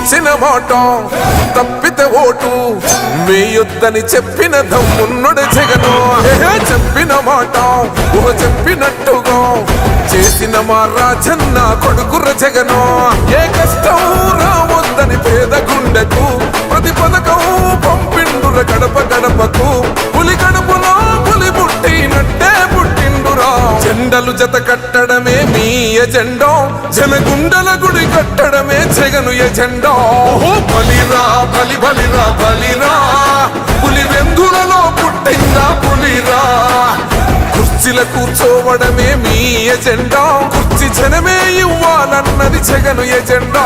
ఇచ్చిన మాట తప్పితే ఓటు వేయొద్దని చెప్పిన దమ్మున్నడు జగను. చెప్పిన మాట చెప్పినట్టుగా చేసిన మా రాజన్న కొడుకుర జగను. ఏ కష్టం రావద్దని పేద గుండెకు ప్రతి పథకం పంపిండుర గడప గడపకు. పులి గడపలో పులి పుట్టినట్టే పుట్టిండురా. జెండలు జత కట్టడమే మీ ఎజెండా, జనగుండల గుడి కట్టడమే జగను ఎజెండా. బలిరా బలి బలిరా బలిరా, పులి వెందులలో పుట్టిందా పులిరా. కుర్చీల కూర్చోవడమే మీ ఎజెండా, కుర్చీ జనమే ఇవ్వాలన్నది జగను ఎజెండా.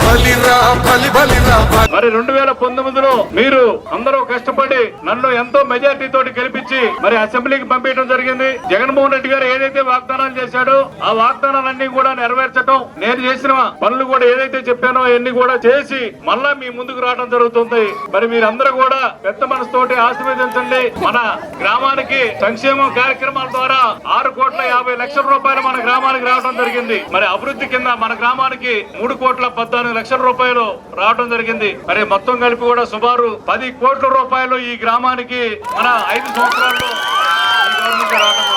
బలిరా బలి బలిరా. మరి 2019లో మీరు అందరూ కష్టపడి నన్ను ఎంతో మెజార్టీ తోటి గెలిపించి మరి అసెంబ్లీకి పంపించడం జరిగింది. జగన్మోహన్ రెడ్డి గారు ఏదైతే వాగ్దానాలు చేశాడో ఆ వాగ్దానాలన్నీ కూడా నెరవేర్చడం, నేను చేసిన పనులు కూడా ఏదైతే చెప్పానో అవన్నీ కూడా చేసి మళ్ళా మీ ముందుకు రావడం జరుగుతుంది. మరి మీరందరూ కూడా పెద్ద మనసుతోటి ఆశీర్వదించండి. మన గ్రామానికి సంక్షేమం కార్యక్రమాల ద్వారా 6,50,00,000 రూపాయలు మన గ్రామానికి రావడం జరిగింది. మరి అభివృద్ధి కింద మన గ్రామానికి 3,14,00,000 రూపాయలు రావడం జరిగింది. మరి మొత్తం కలిపి కూడా సుమారు 10 కోట్ల రూపాయలు ఈ గ్రామానికి మన 5 సంవత్సరాల్లో రావడం.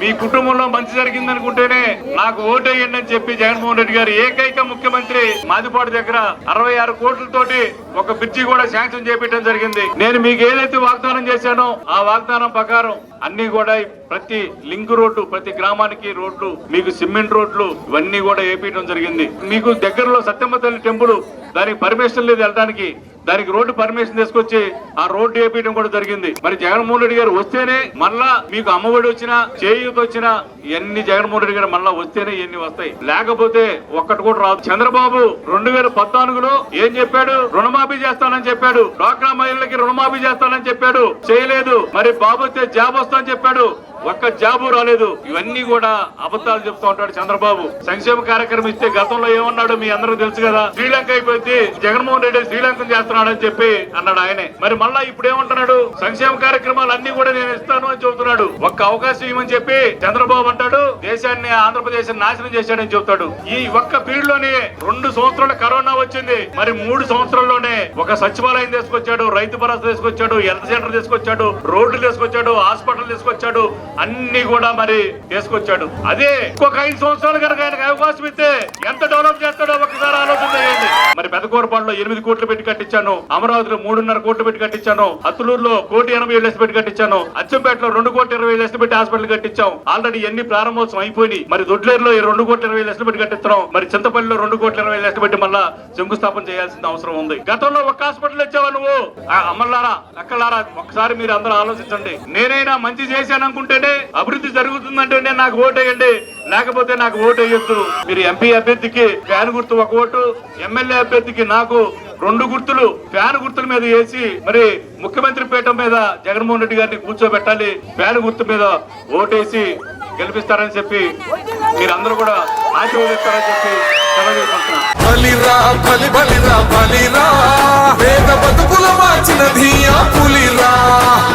మీ కుటుంబంలో మంచి జరిగింది అనుకుంటేనే నాకు ఓటేయండి అని చెప్పి జగన్మోహన్ రెడ్డి గారు ఏకైక ముఖ్యమంత్రి మాదిపాడు దగ్గర 66 కోట్లతోటి ఒక బ్రిడ్జి కూడా శాంక్షన్ చేపించడం జరిగింది. నేను మీకు ఏదైతే వాగ్దానం చేశానో ఆ వాగ్దానం ప్రకారం అన్ని కూడా ప్రతి లింక్ రోడ్డు, ప్రతి గ్రామానికి రోడ్లు, మీకు సిమెంట్ రోడ్లు ఇవన్నీ కూడా వేపించడం జరిగింది. మీకు దగ్గరలో సత్యమ్మ తల్లి టెంపుల్, దానికి పర్మిషన్ లేదు వెళ్ళడానికి, దానికి రోడ్డు పర్మిషన్ తీసుకొచ్చి ఆ రోడ్డు వేపించడం కూడా జరిగింది. మరి జగన్మోహన్ రెడ్డి గారు వస్తేనే మళ్ళా మీకు అమ్మఒడి వచ్చినా చేయూత వచ్చినా ఇవన్నీ జగన్మోహన్ రెడ్డి గారు మళ్ళా వస్తేనే ఇవన్నీ వస్తాయి, లేకపోతే ఒక్కటి కూడా రాదు. చంద్రబాబు 2014లో ఏం చెప్పాడు? రుణమాఫీ చేస్తానని చెప్పాడు, డ్వాక్రా మహిళలకి రుణమాఫీ చేస్తానని చెప్పాడు, చేయలేదు. మరి బాబు వస్తే జాబ్ వస్తానని చెప్పాడు, ఒక్క జాబు రాలేదు. ఇవన్నీ కూడా అబద్ధాలు చెప్తూ ఉంటాడు చంద్రబాబు. సంక్షేమ కార్యక్రమం ఇస్తే గతంలో ఏమన్నాడు మీ అందరూ తెలుసు కదా, శ్రీలంక అయిపోయింది, జగన్మోహన్ రెడ్డి శ్రీలంకను చేస్తున్నాడని చెప్పి అన్నాడు ఆయనే. మరి మళ్ళా ఇప్పుడు ఏమంటున్నాడు? సంక్షేమ కార్యక్రమాలు అన్ని కూడా నేను ఇస్తాను అని చెబుతున్నాడు. ఒక్క అవకాశం ఇవ్వమని చెప్పి చంద్రబాబు అంటాడు దేశాన్ని, ఆంధ్రప్రదేశ్ నాశనం చేశాడని చెబుతాడు. ఈ ఒక్క పీరియడ్ లోనే 2 సంవత్సరాలు కరోనా వచ్చింది. మరి 3 సంవత్సరాల్లోనే ఒక సచివాలయం తీసుకొచ్చాడు, రైతు భరోసా తీసుకొచ్చాడు, హెల్త్ సెంటర్ తీసుకొచ్చాడు, రోడ్లు తీసుకొచ్చాడు, హాస్పిటల్ తీసుకొచ్చాడు, అన్ని కూడా మరి తీసుకొచ్చాడు. అదే ఇంకొక 5 సంవత్సరాలు కనుక ఆయనకు అవకాశం ఇస్తే ఎంత డెవలప్ చేస్తాడో ఒకసారి ఆలోచన చేయండి. మరి పెదకూరపాడులో 8 కోట్లు పెట్టి కట్టించాను, అమరావతిలో 3.5 కోట్లు పెట్టి కట్టించాను, అత్తులూరులో 1,80,00,000 పెట్టి కట్టించాను, అచ్చంపేటలో 2,20,00,000 పెట్టి హాస్పిటల్ కట్టించాం. ఆల్రెడీ ఎన్ని ప్రారంభోత్సవం అయిపోయి. మరి దొడ్లేరులో 2,20,00,000 పెట్టి కట్టిస్తున్నాం. మరి చింతపల్లిలో 2,20,00,000 పెట్టి మళ్ళా శంకుస్థాపన చేయాల్సిన అవసరం ఉంది. గతంలో ఒక హాస్పిటల్ ఇచ్చావా నువ్వు? అమ్మలారా అక్కలారా ఒకసారి మీరు అందరూ ఆలోచించండి. నేనైనా మంచి చేశాను అనుకుంటేనే అభివృద్ధి జరుగుతుందంటేనే నాకు ఓటేయండి, లేకపోతే నాకు ఓటేయొద్దు. మీరు ఎంపీ అభ్యర్థికి ఫ్యాన్ గుర్తు 1 ఓటు, ఎమ్మెల్యే అభ్యర్థికి నాకు 2 గుర్తులు ఫ్యాన్ గుర్తుల మీద వేసి మరి ముఖ్యమంత్రి పీఠం మీద జగన్మోహన్ రెడ్డి గారిని కూర్చోబెట్టాలి, ఫ్యాన్ గుర్తు మీద ఓటేసి గెలిపిస్తారని చెప్పి మీరందరూ కూడా ఆశీర్వదిస్తారని చెప్పి బలిరా బలి బలిరా బలిరా, పేద బతుకుల మార్చిన ధీయా పులిరా.